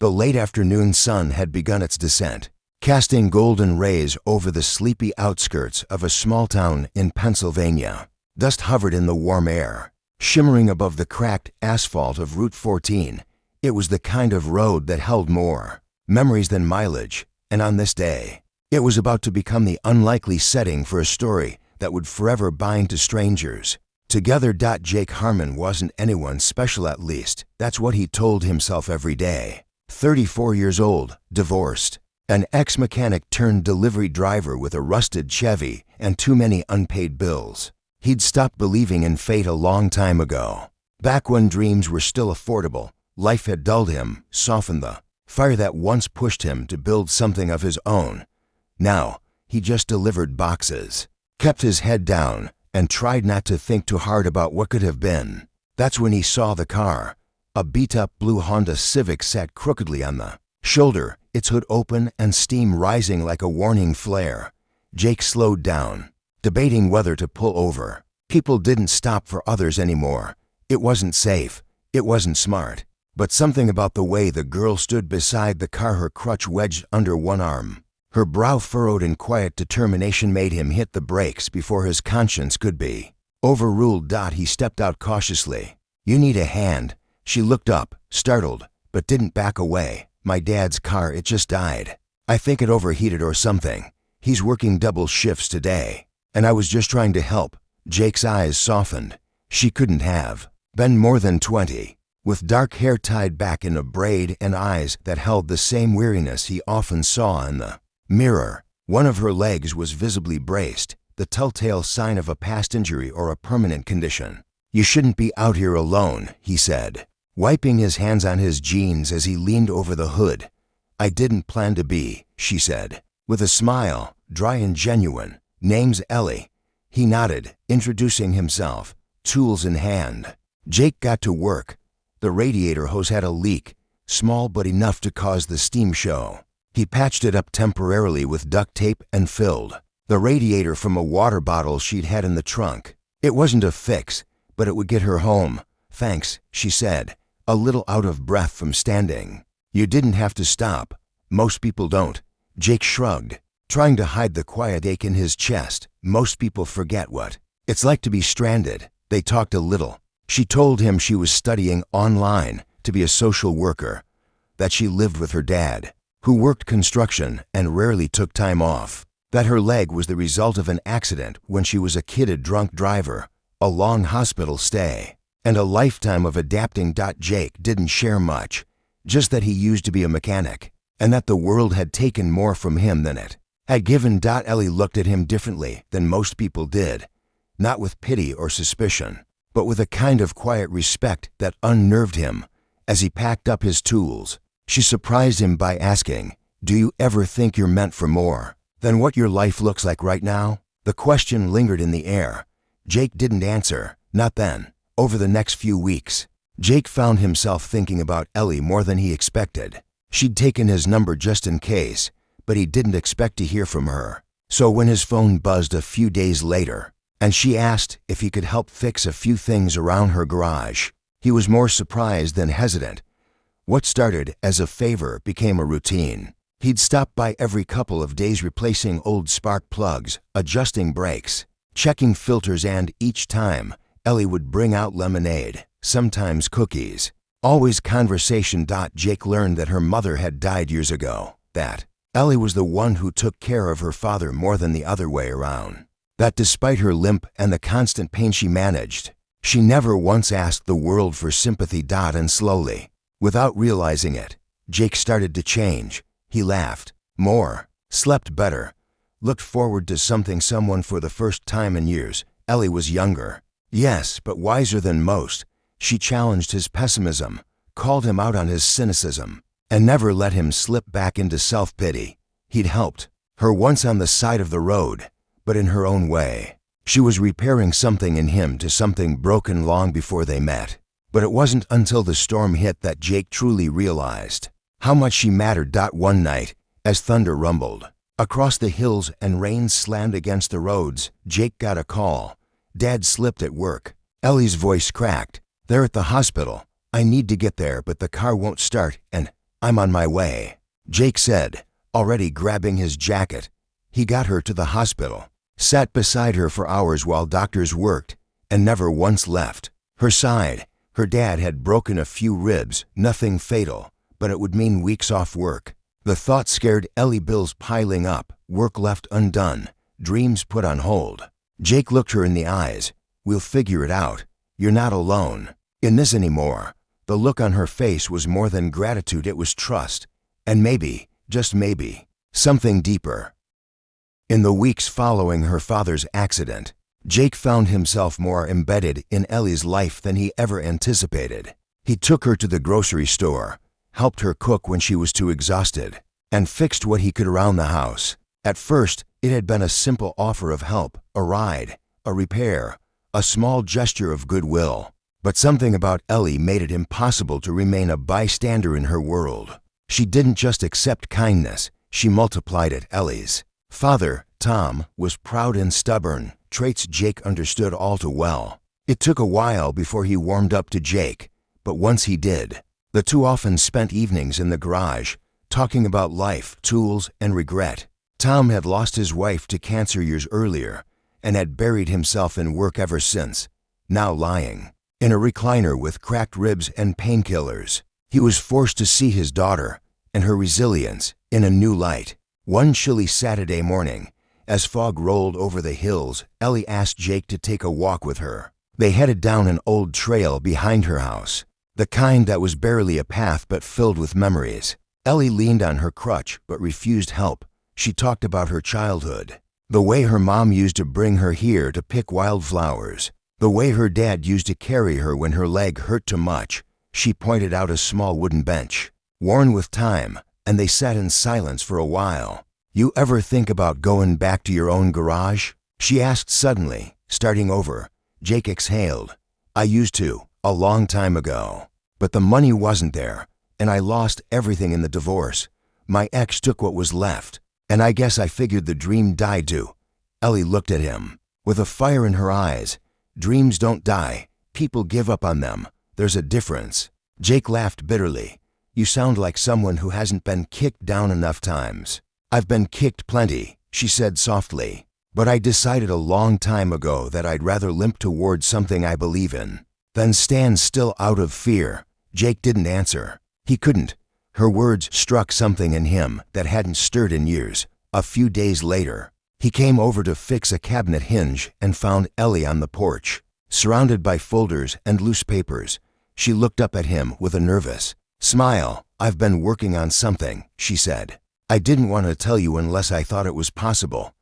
The late afternoon sun had begun its descent, casting golden rays over the sleepy outskirts of a small town in Pennsylvania. Dust hovered in the warm air, shimmering above the cracked asphalt of Route 14. It was the kind of road that held more memories than mileage, and on this day, it was about to become the unlikely setting for a story that would forever bind to strangers. Together. Jake Harmon wasn't anyone special, at least that's what he told himself every day. 34 years old, divorced, an ex-mechanic turned delivery driver with a rusted Chevy and too many unpaid bills. He'd stopped believing in fate a long time ago. Back when dreams were still affordable, life had dulled him, softened the fire that once pushed him to build something of his own. Now, he just delivered boxes, kept his head down, and tried not to think too hard about what could have been. That's when he saw the car. A beat-up blue Honda Civic sat crookedly on the shoulder, its hood open and steam rising like a warning flare. Jake slowed down, debating whether to pull over. People didn't stop for others anymore. It wasn't safe. It wasn't smart. But something about the way the girl stood beside the car, her crutch wedged under one arm, her brow furrowed in quiet determination, made him hit the brakes before his conscience could be overruled. He stepped out cautiously. "You need a hand." She looked up, startled, but didn't back away. "My dad's car, it just died. I think it overheated or something. He's working double shifts today. And I was just trying to help." Jake's eyes softened. She couldn't have been more than 20, with dark hair tied back in a braid and eyes that held the same weariness he often saw in the mirror. One of her legs was visibly braced, the telltale sign of a past injury or a permanent condition. "You shouldn't be out here alone," he said, wiping his hands on his jeans as he leaned over the hood. "I didn't plan to be," she said, with a smile, dry and genuine. "Name's Ellie." He nodded, introducing himself, tools in hand. Jake got to work. The radiator hose had a leak, small but enough to cause the steam show. He patched it up temporarily with duct tape and filled the radiator from a water bottle she'd had in the trunk. It wasn't a fix, but it would get her home. "Thanks," she said, a little out of breath from standing. "You didn't have to stop. Most people don't." Jake shrugged, trying to hide the quiet ache in his chest. "Most people forget what it's like to be stranded." They talked a little. She told him she was studying online to be a social worker, that she lived with her dad, who worked construction and rarely took time off, that her leg was the result of an accident when she was a kid, a drunk driver, a long hospital stay, and a lifetime of adapting. Jake didn't share much, just that he used to be a mechanic, and that the world had taken more from him than it had given. Ellie looked at him differently than most people did, not with pity or suspicion, but with a kind of quiet respect that unnerved him. As he packed up his tools, she surprised him by asking, "Do you ever think you're meant for more than what your life looks like right now?" The question lingered in the air. Jake didn't answer, not then. Over the next few weeks, Jake found himself thinking about Ellie more than he expected. She'd taken his number just in case, but he didn't expect to hear from her. So when his phone buzzed a few days later, and she asked if he could help fix a few things around her garage, he was more surprised than hesitant. What started as a favor became a routine. He'd stop by every couple of days, replacing old spark plugs, adjusting brakes, checking filters, and each time, Ellie would bring out lemonade, sometimes cookies, always conversation. Jake learned that her mother had died years ago, that Ellie was the one who took care of her father more than the other way around, that despite her limp and the constant pain she managed, she never once asked the world for sympathy. And slowly, without realizing it, Jake started to change. He laughed more, slept better, looked forward to someone for the first time in years. Ellie was younger, yes, but wiser than most. She challenged his pessimism, called him out on his cynicism, and never let him slip back into self-pity. He'd helped her once on the side of the road, but in her own way. She was repairing something in him to something broken long before they met. But it wasn't until the storm hit that Jake truly realized how much she mattered. One night, as thunder rumbled across the hills and rain slammed against the roads, Jake got a call. Dad slipped at work. Ellie's voice cracked. "They're at the hospital. I need to get there, but the car won't start, and I'm on my way, Jake said, already grabbing his jacket. He got her to the hospital, sat beside her for hours while doctors worked, and never once left her side. Her dad had broken a few ribs, nothing fatal, but it would mean weeks off work. The thought scared Ellie. Bills piling up, work left undone, dreams put on hold. Jake looked her in the eyes. We'll figure it out. You're not alone in this anymore. The look on her face was more than gratitude, it was trust. And maybe, just maybe, something deeper. In the weeks following her father's accident, Jake found himself more embedded in Ellie's life than he ever anticipated. He took her to the grocery store, helped her cook when she was too exhausted, and fixed what he could around the house. At first, it had been a simple offer of help, a ride, a repair, a small gesture of goodwill. But something about Ellie made it impossible to remain a bystander in her world. She didn't just accept kindness, she multiplied it. Ellie's father, Tom, was proud and stubborn, traits Jake understood all too well. It took a while before he warmed up to Jake, but once he did, the two often spent evenings in the garage, talking about life, tools, and regret. Tom had lost his wife to cancer years earlier and had buried himself in work ever since, now lying in a recliner with cracked ribs and painkillers. He was forced to see his daughter and her resilience in a new light. One chilly Saturday morning, as fog rolled over the hills, Ellie asked Jake to take a walk with her. They headed down an old trail behind her house, the kind that was barely a path but filled with memories. Ellie leaned on her crutch but refused help. She talked about her childhood, the way her mom used to bring her here to pick wildflowers, the way her dad used to carry her when her leg hurt too much. She pointed out a small wooden bench, worn with time, and they sat in silence for a while. You ever think about going back to your own garage? She asked suddenly, starting over. Jake exhaled. I used to, a long time ago. But the money wasn't there, and I lost everything in the divorce. My ex took what was left, and I guess I figured the dream died too. Ellie looked at him, with a fire in her eyes. Dreams don't die. People give up on them. There's a difference. Jake laughed bitterly. You sound like someone who hasn't been kicked down enough times. I've been kicked plenty, she said softly. But I decided a long time ago that I'd rather limp towards something I believe in than stand still out of fear. Jake didn't answer. He couldn't. Her words struck something in him that hadn't stirred in years. A few days later, he came over to fix a cabinet hinge and found Ellie on the porch, surrounded by folders and loose papers. She looked up at him with a nervous smile. I've been working on something, she said. I didn't want to tell you unless I thought it was possible.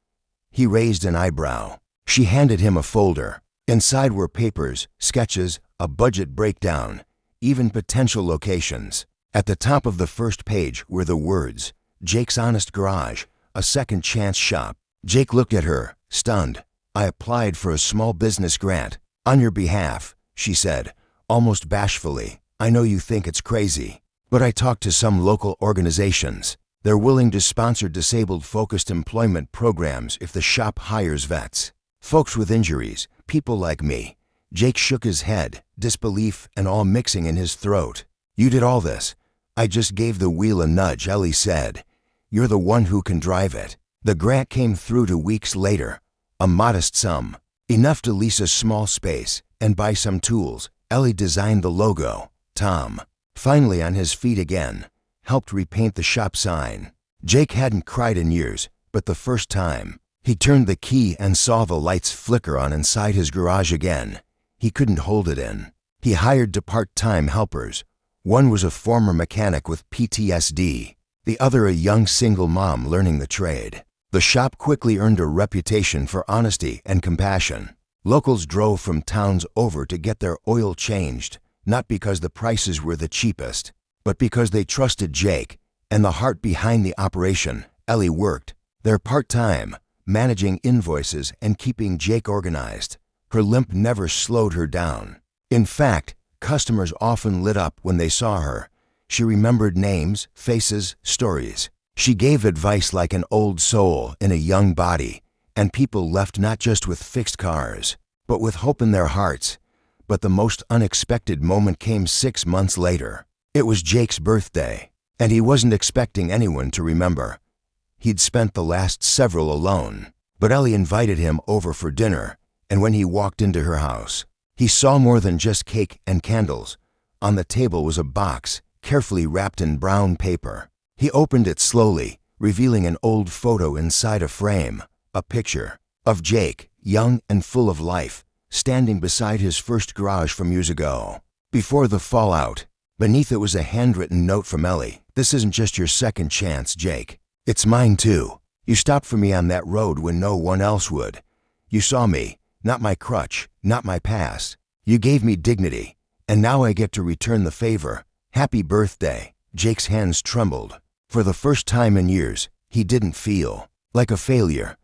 He raised an eyebrow. She handed him a folder. Inside were papers, sketches, a budget breakdown, even potential locations. At the top of the first page were the words, Jake's Honest Garage, a second chance shop. Jake looked at her, stunned. I applied for a small business grant. On your behalf, she said, almost bashfully. I know you think it's crazy, but I talked to some local organizations. They're willing to sponsor disabled-focused employment programs if the shop hires vets. Folks with injuries, people like me. Jake shook his head, disbelief and all mixing in his throat. You did all this. I just gave the wheel a nudge, Ellie said. You're the one who can drive it. The grant came through 2 weeks later. A modest sum, enough to lease a small space and buy some tools. Ellie designed the logo, Tom. Finally on his feet again, helped repaint the shop sign. Jake hadn't cried in years, but the first time, he turned the key and saw the lights flicker on inside his garage again. He couldn't hold it in. He hired 2 part-time helpers. One was a former mechanic with PTSD, the other a young single mom learning the trade. The shop quickly earned a reputation for honesty and compassion. Locals drove from towns over to get their oil changed, not because the prices were the cheapest, but because they trusted Jake and the heart behind the operation. Ellie worked there part-time, managing invoices and keeping Jake organized. Her limp never slowed her down. In fact, customers often lit up when they saw her. She remembered names, faces, stories. She gave advice like an old soul in a young body, and people left not just with fixed cars, but with hope in their hearts. But the most unexpected moment came 6 months later. It was Jake's birthday. and he wasn't expecting anyone to remember. He'd spent the last several alone, but Ellie invited him over for dinner, and when he walked into her house, he saw more than just cake and candles. On the table was a box, carefully wrapped in brown paper. He opened it slowly, revealing an old photo inside a frame, a picture of Jake, young and full of life, standing beside his first garage from years ago. Before the fallout, beneath it was a handwritten note from Ellie. "This isn't just your second chance, Jake. It's mine too. You stopped for me on that road when no one else would. You saw me, not my crutch, not my past. You gave me dignity, and now I get to return the favor. Happy birthday." Jake's hands trembled. For the first time in years, he didn't feel like a failure.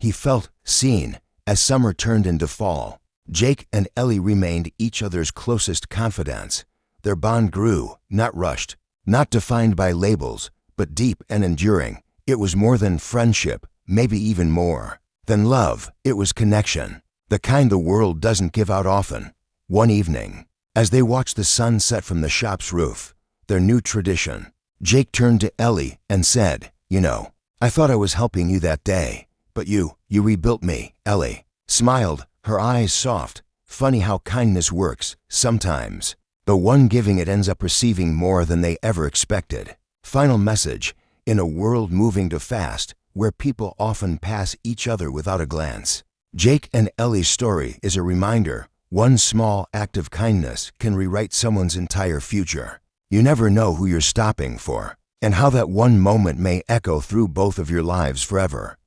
He felt seen as summer turned into fall. Jake and Ellie remained each other's closest confidants. Their bond grew, not rushed, not defined by labels, but deep and enduring. It was more than friendship, maybe even more than love. It was connection, the kind the world doesn't give out often. One evening, as they watched the sun set from the shop's roof, their new tradition, Jake turned to Ellie and said, "You know, I thought I was helping you that day, but you rebuilt me." Ellie smiled, her eyes soft. Funny how kindness works. Sometimes the one giving it ends up receiving more than they ever expected. Final message. In a world moving too fast, where people often pass each other without a glance, Jake and Ellie's story is a reminder. One small act of kindness can rewrite someone's entire future. You never know who you're stopping for, and how that one moment may echo through both of your lives forever.